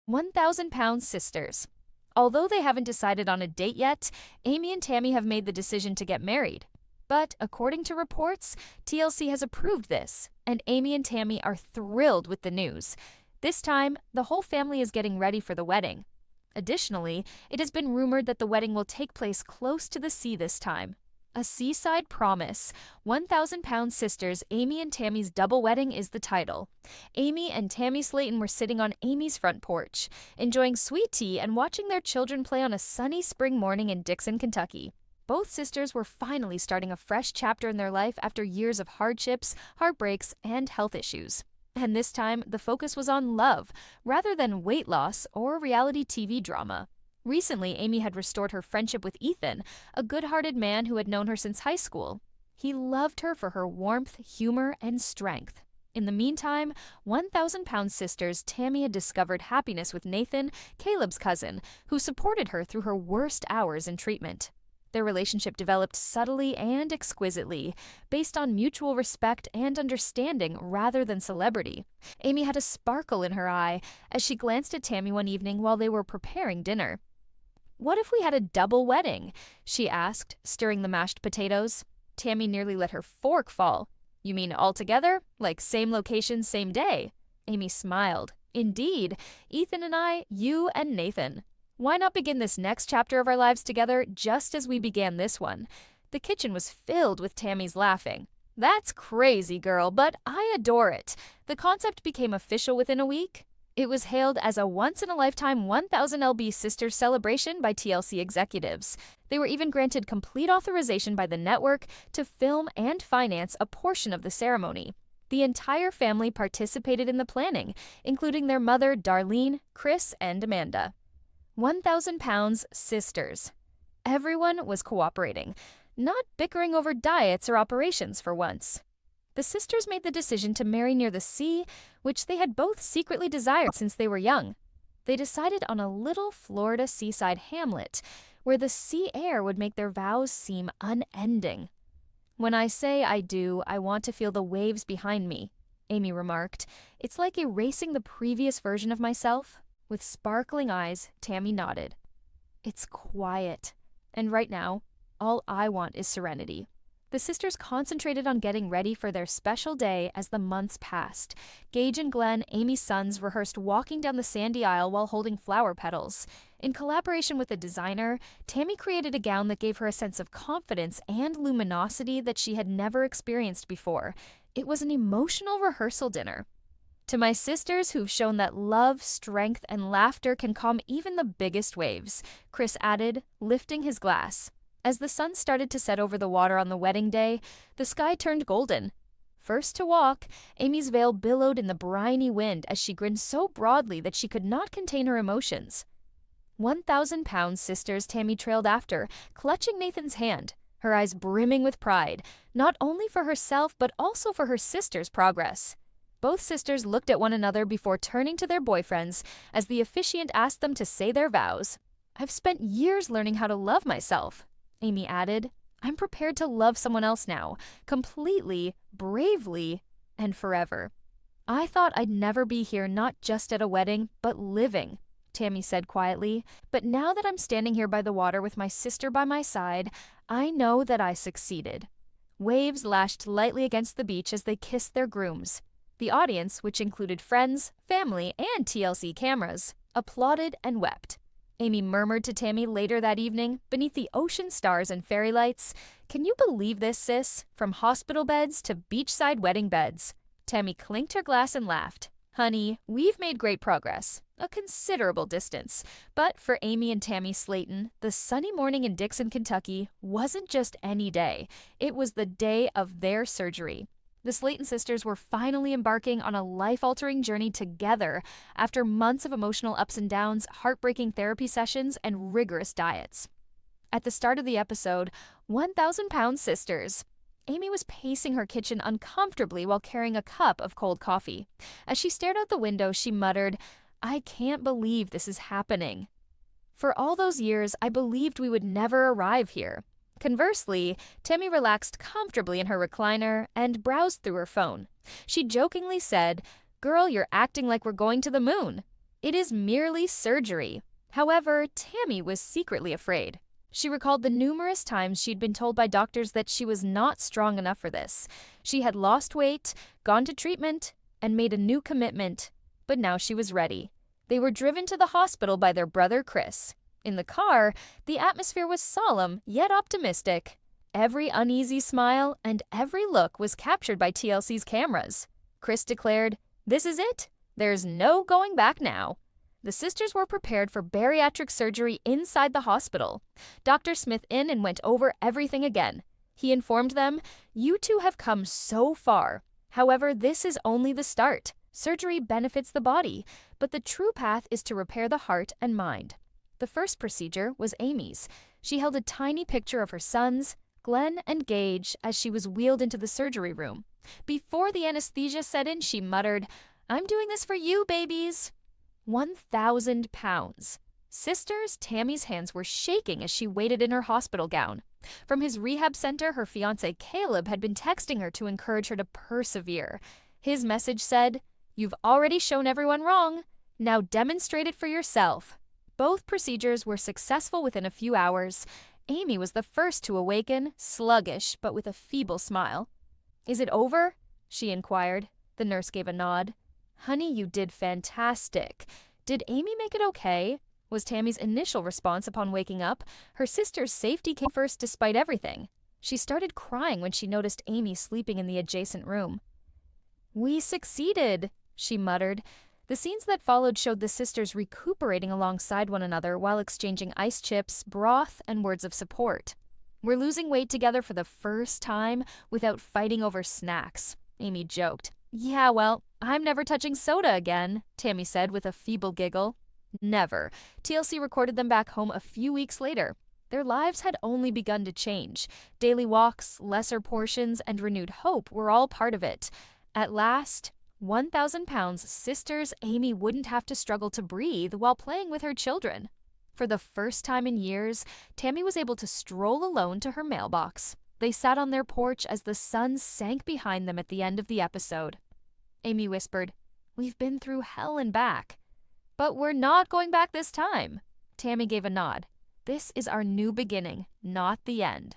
1,000-pound sisters. Although they haven't decided on a date yet, Amy and Tammy have made the decision to get married. But according to reports, TLC has approved this, and Amy and Tammy are thrilled with the news. This time, the whole family is getting ready for the wedding. Additionally, it has been rumored that the wedding will take place close to the sea this time. A Seaside Promise, 1,000-pound sisters Amy and Tammy's double wedding is the title. Amy and Tammy Slayton were sitting on Amy's front porch, enjoying sweet tea and watching their children play on a sunny spring morning in Dixon, Kentucky. Both sisters were finally starting a fresh chapter in their life after years of hardships, heartbreaks, and health issues. And this time, the focus was on love, rather than weight loss or reality TV drama. Recently, Amy had restored her friendship with Ethan, a good-hearted man who had known her since high school. He loved her for her warmth, humor, and strength. In the meantime, 1,000-pound sisters Tammy had discovered happiness with Nathan, Caleb's cousin, who supported her through her worst hours in treatment. Their relationship developed subtly and exquisitely, based on mutual respect and understanding rather than celebrity. Amy had a sparkle in her eye as she glanced at Tammy one evening while they were preparing dinner. "What if we had a double wedding?" she asked, stirring the mashed potatoes. Tammy nearly let her fork fall. "You mean all together? Like same location, same day?" Amy smiled. "Indeed, Ethan and I, you and Nathan. Why not begin this next chapter of our lives together just as we began this one?" The kitchen was filled with Tammy's laughing. "That's crazy, girl, but I adore it." The concept became official within a week. It was hailed as a once-in-a-lifetime 1000 lb Sisters celebration by TLC executives. They were even granted complete authorization by the network to film and finance a portion of the ceremony. The entire family participated in the planning, including their mother, Darlene, Chris, and Amanda. 1,000 pounds sisters. Everyone was cooperating, not bickering over diets or operations for once. The sisters made the decision to marry near the sea, which they had both secretly desired since they were young. They decided on a little Florida seaside hamlet, where the sea air would make their vows seem unending. "When I say I do, I want to feel the waves behind me," Amy remarked. "It's like erasing the previous version of myself." With sparkling eyes, Tammy nodded. "It's quiet. And right now, all I want is serenity." The sisters concentrated on getting ready for their special day as the months passed. Gage and Glenn, Amy's sons, rehearsed walking down the sandy aisle while holding flower petals. In collaboration with a designer, Tammy created a gown that gave her a sense of confidence and luminosity that she had never experienced before. It was an emotional rehearsal dinner. "To my sisters who've shown that love, strength, and laughter can calm even the biggest waves," Chris added, lifting his glass. As the sun started to set over the water on the wedding day, the sky turned golden. First to walk, Amy's veil billowed in the briny wind as she grinned so broadly that she could not contain her emotions. 1,000-pound sisters Tammy trailed after, clutching Nathan's hand, her eyes brimming with pride, not only for herself but also for her sister's progress. Both sisters looked at one another before turning to their boyfriends as the officiant asked them to say their vows. "I've spent years learning how to love myself," Amy added. "I'm prepared to love someone else now, completely, bravely, and forever." "I thought I'd never be here not just at a wedding, but living," Tammy said quietly. "But now that I'm standing here by the water with my sister by my side, I know that I succeeded." Waves lashed lightly against the beach as they kissed their grooms. The audience, which included friends, family, and TLC cameras, applauded and wept. Amy murmured to Tammy later that evening, beneath the ocean stars and fairy lights, "Can you believe this, sis? From hospital beds to beachside wedding beds." Tammy clinked her glass and laughed. "Honey, we've made great progress. A considerable distance. But for Amy and Tammy Slayton, the sunny morning in Dixon, Kentucky wasn't just any day. It was the day of their surgery. The Slayton sisters were finally embarking on a life-altering journey together after months of emotional ups and downs, heartbreaking therapy sessions, and rigorous diets. At the start of the episode, 1,000-pound sisters. Amy was pacing her kitchen uncomfortably while carrying a cup of cold coffee. As she stared out the window, she muttered, "I can't believe this is happening. For all those years, I believed we would never arrive here." Conversely, Tammy relaxed comfortably in her recliner and browsed through her phone. She jokingly said, "Girl, you're acting like we're going to the moon." It is merely surgery. However, Tammy was secretly afraid. She recalled the numerous times she'd been told by doctors that she was not strong enough for this. She had lost weight, gone to treatment, and made a new commitment, but now she was ready. They were driven to the hospital by their brother Chris. In the car, the atmosphere was solemn yet optimistic. Every uneasy smile and every look was captured by TLC's cameras. Chris declared, "This is it. There's no going back now." The sisters were prepared for bariatric surgery inside the hospital. Dr. Smith in and went over everything again. He informed them, "You two have come so far. However, this is only the start. Surgery benefits the body, but the true path is to repair the heart and mind." The first procedure was Amy's. She held a tiny picture of her sons, Glenn and Gage, as she was wheeled into the surgery room. Before the anesthesia set in, she muttered, "I'm doing this for you, babies." 1,000 pounds. Sisters, Tammy's hands were shaking as she waited in her hospital gown. From his rehab center, her fiancé Caleb had been texting her to encourage her to persevere. His message said, "You've already shown everyone wrong. Now demonstrate it for yourself." Both procedures were successful within a few hours. Amy was the first to awaken, sluggish but with a feeble smile. "Is it over?" she inquired. The nurse gave a nod. "Honey, you did fantastic. Did Amy make it okay?" was Tammy's initial response upon waking up. Her sister's safety came first despite everything. She started crying when she noticed Amy sleeping in the adjacent room. "We succeeded," she muttered. The scenes that followed showed the sisters recuperating alongside one another while exchanging ice chips, broth, and words of support. "We're losing weight together for the first time without fighting over snacks," Amy joked. "Yeah, well, I'm never touching soda again," Tammy said with a feeble giggle. Never. TLC recorded them back home a few weeks later. Their lives had only begun to change. Daily walks, lesser portions, and renewed hope were all part of it. At last, 1,000 pounds sisters Amy wouldn't have to struggle to breathe while playing with her children. For the first time in years, Tammy was able to stroll alone to her mailbox. They sat on their porch as the sun sank behind them at the end of the episode. Amy whispered, "We've been through hell and back." "But we're not going back this time." Tammy gave a nod. "This is our new beginning, not the end."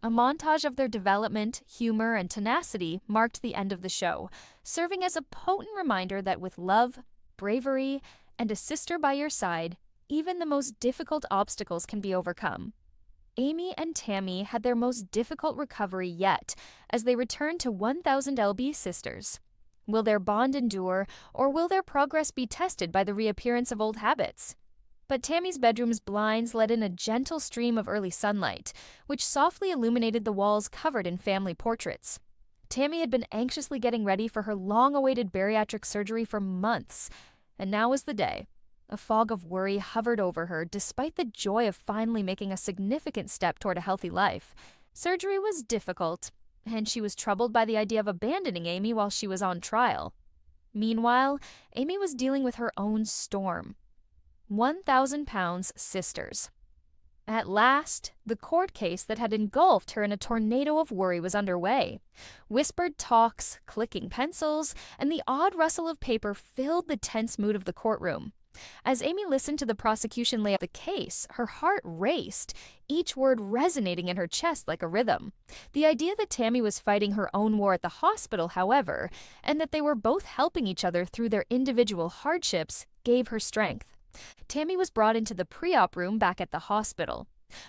A montage of their development, humor, and tenacity marked the end of the show, serving as a potent reminder that with love, bravery, and a sister by your side, even the most difficult obstacles can be overcome. Amy and Tammy had their most difficult recovery yet as they returned to 1,000 lb sisters. Will their bond endure, or will their progress be tested by the reappearance of old habits? But Tammy's bedroom's blinds let in a gentle stream of early sunlight, which softly illuminated the walls covered in family portraits. Tammy had been anxiously getting ready for her long-awaited bariatric surgery for months, and now was the day. A fog of worry hovered over her despite the joy of finally making a significant step toward a healthy life. Surgery was difficult, and she was troubled by the idea of abandoning Amy while she was on trial. Meanwhile, Amy was dealing with her own storm. 1,000 pounds sisters. At last, the court case that had engulfed her in a tornado of worry was underway. Whispered talks, clicking pencils, and the odd rustle of paper filled the tense mood of the courtroom. As Amy listened to the prosecution lay out the case, her heart raced, each word resonating in her chest like a rhythm. The idea that Tammy was fighting her own war at the hospital, however, and that they were both helping each other through their individual hardships, gave her strength. Tammy was brought into the pre-op room back at the hospital.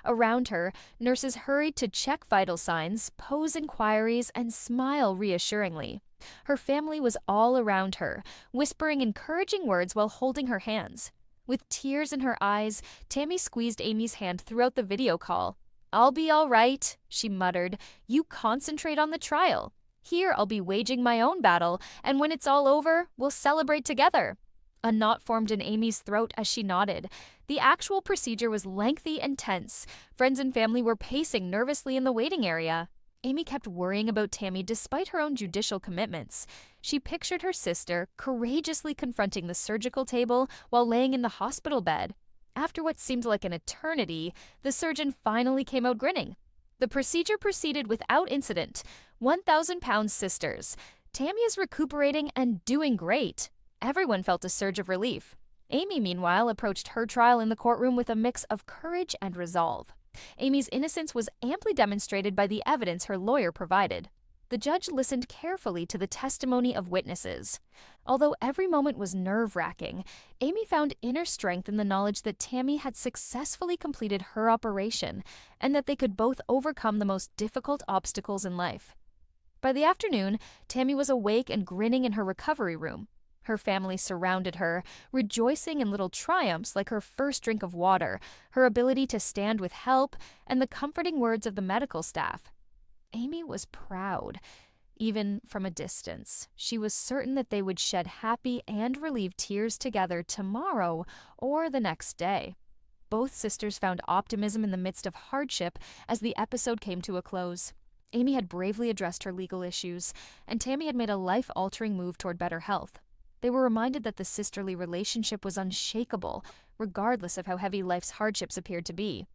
Around her, nurses hurried to check vital signs, pose inquiries, and smile reassuringly. Her family was all around her, whispering encouraging words while holding her hands. With tears in her eyes, Tammy squeezed Amy's hand throughout the video call. "I'll be all right," she muttered. "You concentrate on the trial. Here I'll be waging my own battle, and when it's all over, we'll celebrate together." A knot formed in Amy's throat as she nodded. The actual procedure was lengthy and tense. Friends and family were pacing nervously in the waiting area. Amy kept worrying about Tammy despite her own judicial commitments. She pictured her sister courageously confronting the surgical table while laying in the hospital bed. After what seemed like an eternity, the surgeon finally came out grinning. The procedure proceeded without incident. 1,000 pounds sisters. Tammy is recuperating and doing great. Everyone felt a surge of relief. Amy, meanwhile, approached her trial in the courtroom with a mix of courage and resolve. Amy's innocence was amply demonstrated by the evidence her lawyer provided. The judge listened carefully to the testimony of witnesses. Although every moment was nerve-wracking, Amy found inner strength in the knowledge that Tammy had successfully completed her operation and that they could both overcome the most difficult obstacles in life. By the afternoon, Tammy was awake and grinning in her recovery room. Her family surrounded her, rejoicing in little triumphs like her first drink of water, her ability to stand with help, and the comforting words of the medical staff. Amy was proud. Even from a distance, she was certain that they would shed happy and relieved tears together tomorrow or the next day. Both sisters found optimism in the midst of hardship as the episode came to a close. Amy had bravely addressed her legal issues, and Tammy had made a life-altering move toward better health. They were reminded that the sisterly relationship was unshakable, regardless of how heavy life's hardships appeared to be.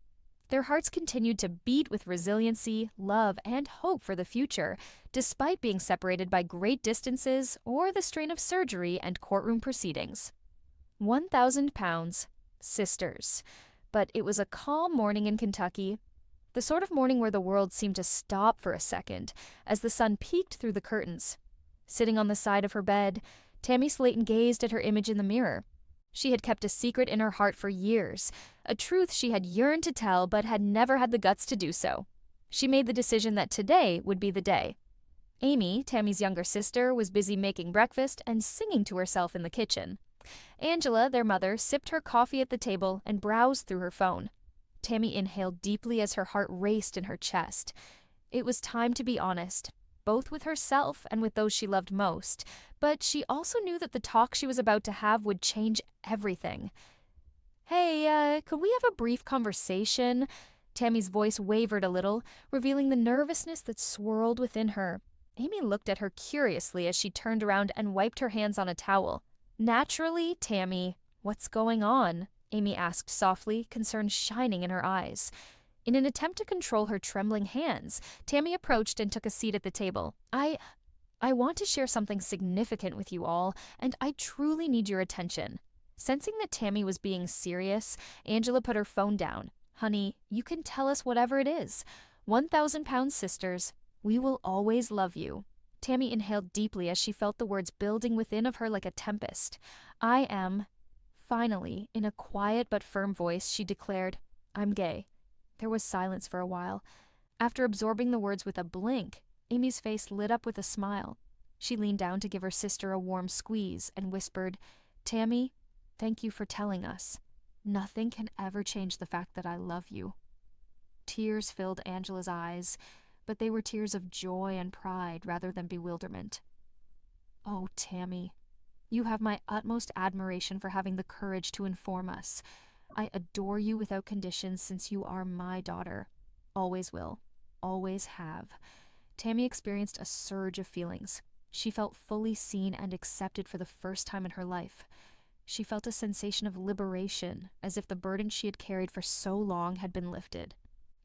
Their hearts continued to beat with resiliency, love, and hope for the future, despite being separated by great distances or the strain of surgery and courtroom proceedings. 1,000 pounds, sisters. But it was a calm morning in Kentucky, the sort of morning where the world seemed to stop for a second as the sun peeked through the curtains. Sitting on the side of her bed, Tammy Slayton gazed at her image in the mirror. She had kept a secret in her heart for years, a truth she had yearned to tell but had never had the guts to do so. She made the decision that today would be the day. Amy, Tammy's younger sister, was busy making breakfast and singing to herself in the kitchen. Angela, their mother, sipped her coffee at the table and browsed through her phone. Tammy inhaled deeply as her heart raced in her chest. It was time to be honest, both with herself and with those she loved most, but she also knew that the talk she was about to have would change everything. Hey, could we have a brief conversation? Tammy's voice wavered a little, revealing the nervousness that swirled within her. Amy looked at her curiously as she turned around and wiped her hands on a towel. Naturally, Tammy, what's going on? Amy asked softly, concern shining in her eyes. In an attempt to control her trembling hands, Tammy approached and took a seat at the table. I want to share something significant with you all, and I truly need your attention. Sensing that Tammy was being serious, Angela put her phone down. Honey, you can tell us whatever it is. 1,000 pounds sisters, we will always love you. Tammy inhaled deeply as she felt the words building within of her like a tempest. I am. Finally, in a quiet but firm voice, she declared, I'm gay. There was silence for a while. After absorbing the words with a blink, Amy's face lit up with a smile. She leaned down to give her sister a warm squeeze and whispered, Tammy, thank you for telling us. Nothing can ever change the fact that I love you. Tears filled Angela's eyes, but they were tears of joy and pride rather than bewilderment. Oh, Tammy, you have my utmost admiration for having the courage to inform us. I adore you without conditions since you are my daughter. Always will. Always have. Tammy experienced a surge of feelings. She felt fully seen and accepted for the first time in her life. She felt a sensation of liberation, as if the burden she had carried for so long had been lifted.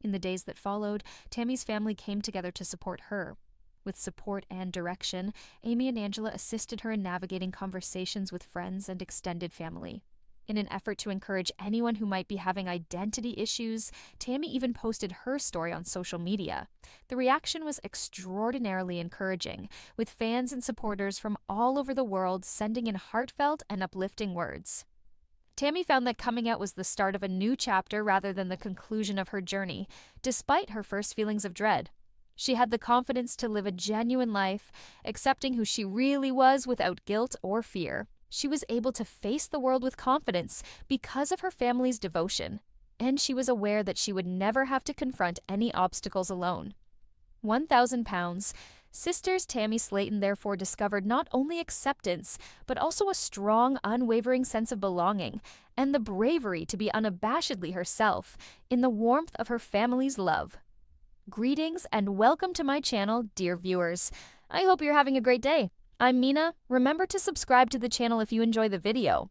In the days that followed, Tammy's family came together to support her. With support and direction, Amy and Angela assisted her in navigating conversations with friends and extended family. In an effort to encourage anyone who might be having identity issues, Tammy even posted her story on social media. The reaction was extraordinarily encouraging, with fans and supporters from all over the world sending in heartfelt and uplifting words. Tammy found that coming out was the start of a new chapter rather than the conclusion of her journey, despite her first feelings of dread. She had the confidence to live a genuine life, accepting who she really was without guilt or fear. She was able to face the world with confidence because of her family's devotion, and she was aware that she would never have to confront any obstacles alone. 1,000 pounds, sisters Tammy Slayton therefore discovered not only acceptance, but also a strong, unwavering sense of belonging, and the bravery to be unabashedly herself in the warmth of her family's love. Greetings and welcome to my channel, dear viewers. I hope you're having a great day. I'm Mina. Remember to subscribe to the channel if you enjoy the video.